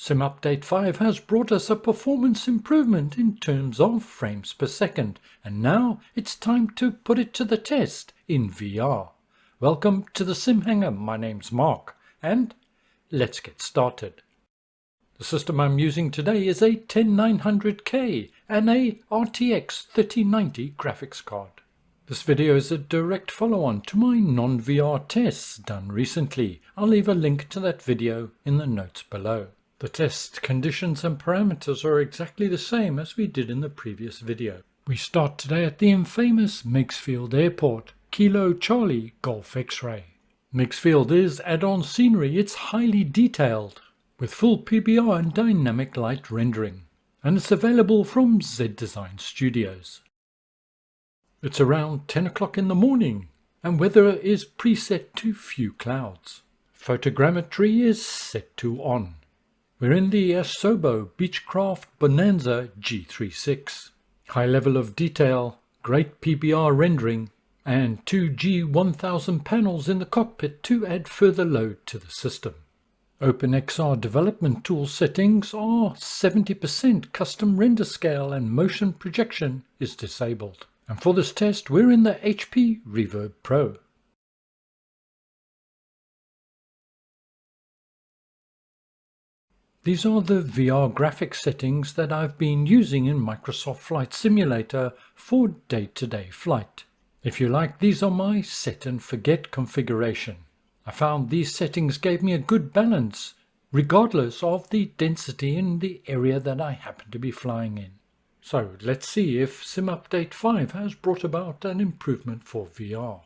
SimUpdate 5 has brought us a performance improvement in terms of frames per second, and now it's time to put it to the test in VR. Welcome to the SimHanger, my name's Mark, and let's get started. The system I'm using today is a 10900K and a RTX 3090 graphics card. This video is a direct follow-on to my non-VR tests done recently. I'll leave a link to that video in the notes below. The test conditions and parameters are exactly the same as we did in the previous video. We start today at the infamous Meigsfield Airport, Kilo Charlie Golf X-Ray. Meigsfield is add-on scenery. It's highly detailed, with full PBR and dynamic light rendering, and it's available from Z Design Studios. It's around 10 o'clock in the morning, and weather is preset to few clouds. Photogrammetry is set to on. We're in the Asobo Beechcraft Bonanza G36. High level of detail, great PBR rendering, and two G1000 panels in the cockpit to add further load to the system. OpenXR development tool settings are 70% custom render scale and motion projection is disabled. And for this test we're in the HP Reverb Pro. These are the VR graphics settings that I've been using in Microsoft Flight Simulator for day-to-day flight. If you like, these are my set and forget configuration. I found these settings gave me a good balance, regardless of the density in the area that I happen to be flying in. So let's see if SimUpdate 5 has brought about an improvement for VR.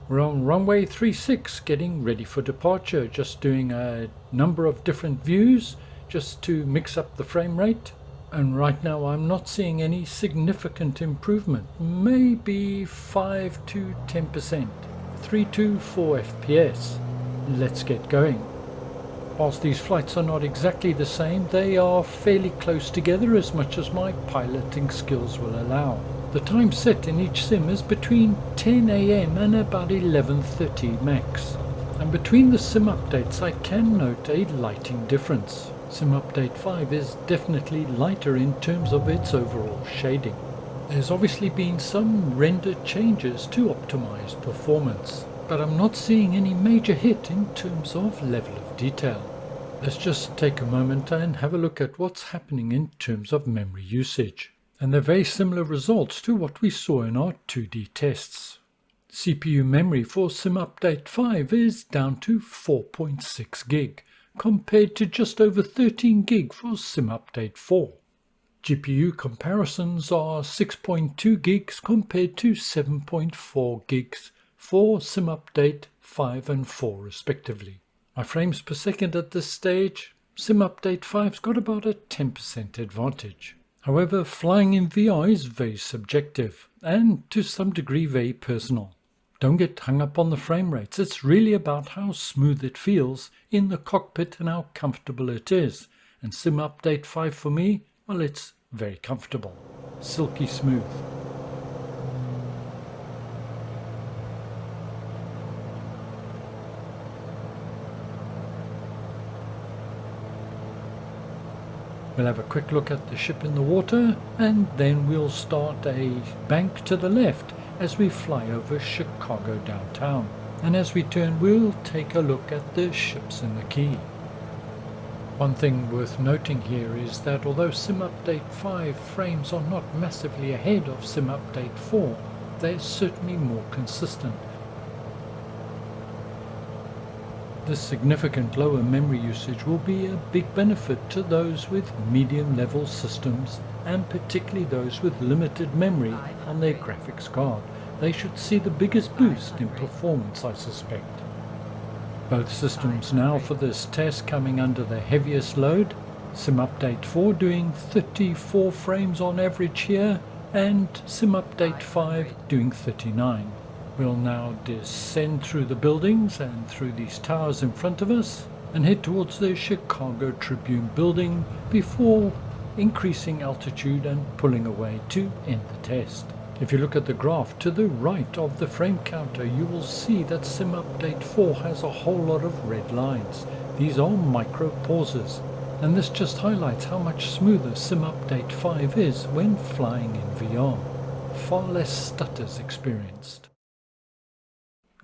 We're on runway 36 getting ready for departure, just doing a number of different views just to mix up the frame rate. And right now I'm not seeing any significant improvement, maybe 5 to 10%, 3 to 4 FPS. Let's get going. Whilst these flights are not exactly the same, they are fairly close together as much as my piloting skills will allow. The time set in each sim is between 10 AM and about 11:30 max. And between the sim updates I can note a lighting difference. SimUpdate 5 is definitely lighter in terms of its overall shading. There's obviously been some render changes to optimize performance, but I'm not seeing any major hit in terms of level of detail. Let's just take a moment and have a look at what's happening in terms of memory usage. And they're very similar results to what we saw in our 2D tests. CPU memory for SimUpdate 5 is down to 4.6 gig, compared to just over 13 gig for SimUpdate 4. GPU comparisons are 6.2 gigs compared to 7.4 gigs for SimUpdate 5 and 4 respectively. My frames per second at this stage, SimUpdate 5's got about a 10% advantage. However, flying in VR is very subjective and to some degree very personal. Don't get hung up on the frame rates. It's really about how smooth it feels in the cockpit and how comfortable it is. And SimUpdate 5 for me, well, it's very comfortable. Silky smooth. We'll have a quick look at the ship in the water, and then we'll start a bank to the left as we fly over Chicago downtown. And as we turn, we'll take a look at the ships in the quay. One thing worth noting here is that although SimUpdate 5 frames are not massively ahead of SimUpdate 4, they're certainly more consistent. This significant lower memory usage will be a big benefit to those with medium level systems and particularly those with limited memory on their graphics card. They should see the biggest boost in performance, I suspect. Both systems now for this test coming under the heaviest load. SimUpdate 4 doing 34 frames on average here and SimUpdate 5 doing 39. We'll now descend through the buildings and through these towers in front of us and head towards the Chicago Tribune building before increasing altitude and pulling away to end the test. If you look at the graph to the right of the frame counter, you will see that SimUpdate 4 has a whole lot of red lines. these are micro pauses, and this just highlights how much smoother Sim Update 5 is when flying in VR. Far less stutters experienced.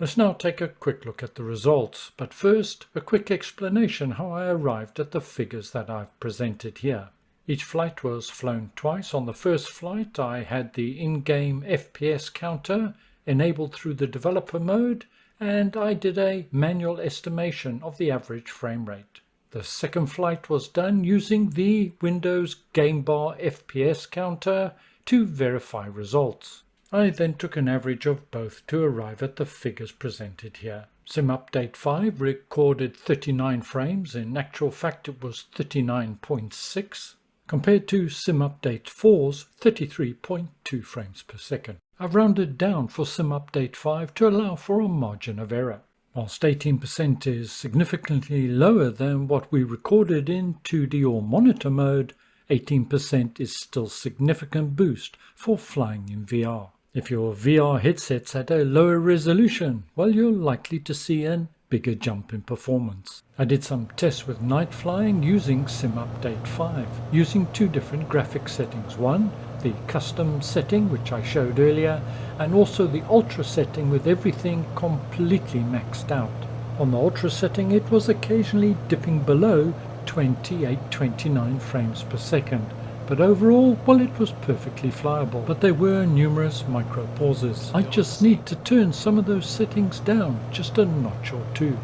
Let's now take a quick look at the results, but first a quick explanation how I arrived at the figures that I've presented here. Each flight was flown twice. On the first flight I had the in-game FPS counter enabled through the developer mode, and I did a manual estimation of the average frame rate. The second flight was done using the Windows Game Bar FPS counter to verify results. I then took an average of both to arrive at the figures presented here. Sim Update 5 recorded 39 frames, in actual fact it was 39.6, compared to Sim Update 4's 33.2 frames per second. I've rounded down for Sim Update 5 to allow for a margin of error. Whilst 18% is significantly lower than what we recorded in 2D or monitor mode, 18% is still a significant boost for flying in VR. If your VR headset's at a lower resolution, well, you're likely to see a bigger jump in performance. I did some tests with night flying using Sim Update 5, using two different graphics settings. One, the custom setting, which I showed earlier, and also the ultra setting with everything completely maxed out. On the ultra setting it was occasionally dipping below 28-29 frames per second, but overall, well, it was perfectly flyable, but there were numerous micro pauses. I just need to turn some of those settings down just a notch or two.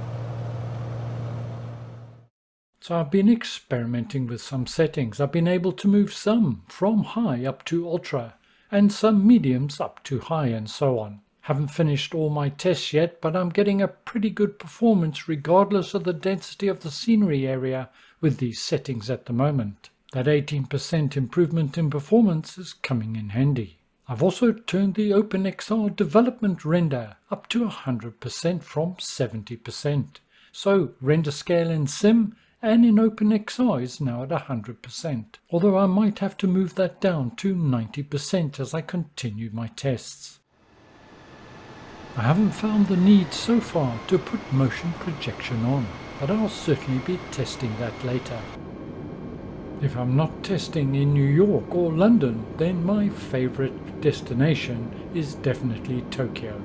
So I've been experimenting with some settings. I've been able to move some from high up to ultra, and some mediums up to high, and so on. Haven't finished all my tests yet, but I'm getting a pretty good performance regardless of the density of the scenery area with these settings at the moment. That 18% improvement in performance is coming in handy. I've also turned the OpenXR development render up to 100% from 70%. So render scale in Sim and in OpenXR is now at 100%, although I might have to move that down to 90% as I continue my tests. I haven't found the need so far to put motion projection on, but I'll certainly be testing that later. If I'm not testing in New York or London, then my favorite destination is definitely Tokyo.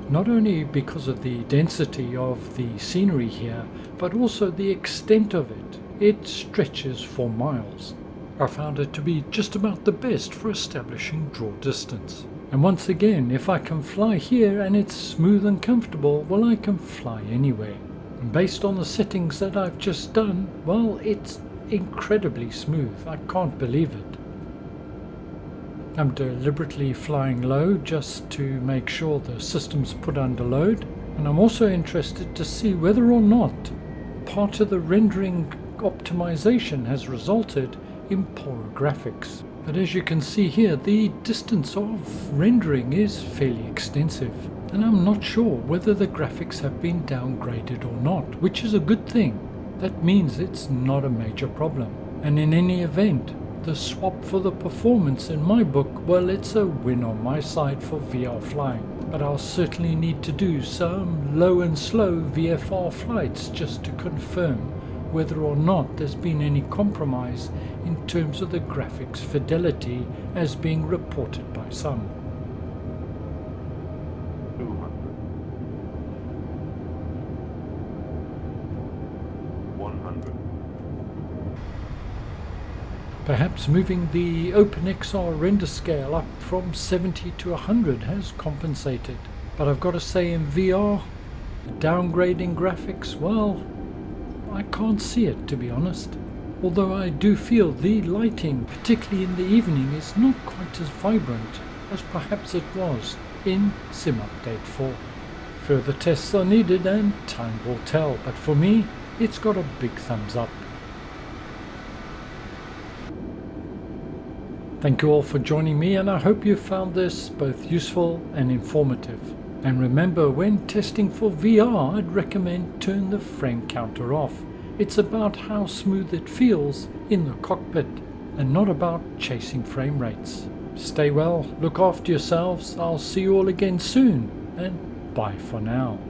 Not only because of the density of the scenery here, but also the extent of it. It stretches for miles. I found it to be just about the best for establishing draw distance. And once again, if I can fly here and it's smooth and comfortable, well, I can fly anywhere. And based on the settings that I've just done, well, it's incredibly smooth. I can't believe it. I'm deliberately flying low just to make sure the system's put under load, and I'm also interested to see whether or not part of the rendering optimization has resulted in poorer graphics. But as you can see here, the distance of rendering is fairly extensive, and I'm not sure whether the graphics have been downgraded or not, which is a good thing. That means it's not a major problem. And in any event, the swap for the performance in my book, well, it's a win on my side for VR flying. But I'll certainly need to do some low and slow VFR flights just to confirm whether or not there's been any compromise in terms of the graphics fidelity as being reported by some. 200. 100. Perhaps moving the OpenXR render scale up from 70 to 100 has compensated. But I've got to say, in VR, downgrading graphics, well, I can't see it, to be honest. Although I do feel the lighting, particularly in the evening, is not quite as vibrant as perhaps it was in Sim Update 4. Further tests are needed and time will tell, but for me, it's got a big thumbs up. Thank you all for joining me, and I hope you found this both useful and informative. And remember, when testing for VR, I'd recommend turn the frame counter off. It's about how smooth it feels in the cockpit and not about chasing frame rates. Stay well, look after yourselves, I'll see you all again soon, and bye for now.